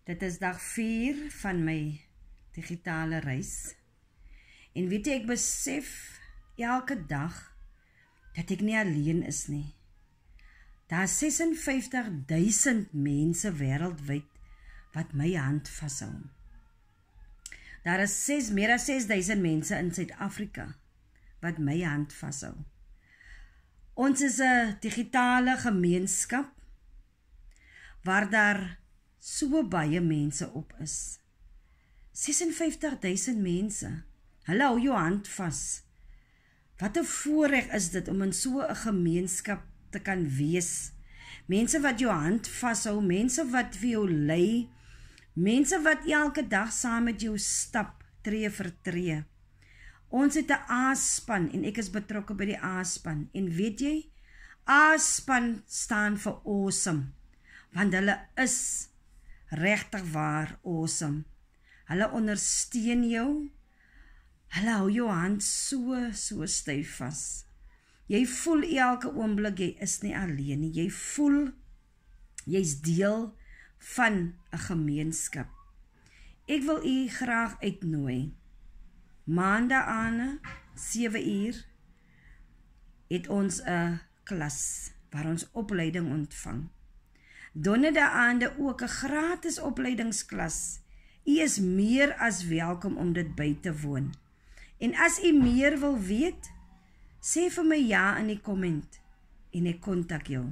Dit is dag 4 van my digitale reis. En weet jy, ek besef elke dag dat ek nie alleen is nie. Daar is 56.000 mense wêreldwyd wat my hand vashou. Daar is meer as 6.000 mense in Suid-Afrika wat my hand vashou. Ons is 'n digitale gemeenskap waar daar so baie mense op is. 56.000 mense. Hulle hou jou hand vas. Wat 'n voorreg is dit om in so 'n gemeenskap te kan wees. Mense wat jou hand vashou, mense wat vir jou lei, mense wat elke dag saam met jou stap, tree vir tree. Ons het 'n A-span en ek is betrokke by die A-span. En weet jy, A-span staan vir awesome, want hulle is regtig waar awesome. Hulle ondersteun jou, hulle hou jou hand so styf vas. Jy voel elke oomblik jy is nie alleen nie. Jy voel jy's deel van 'n gemeenskap. Ek wil u graag uitnooi. Maandae 7:00 het ons 'n klas waar ons opleiding ontvang. Donderdae ook 'n gratis opleidingsklas. U is meer as welkom om dit by te woon. En as u meer wil weet, sê vir my ja in die komment en ek kontak jou.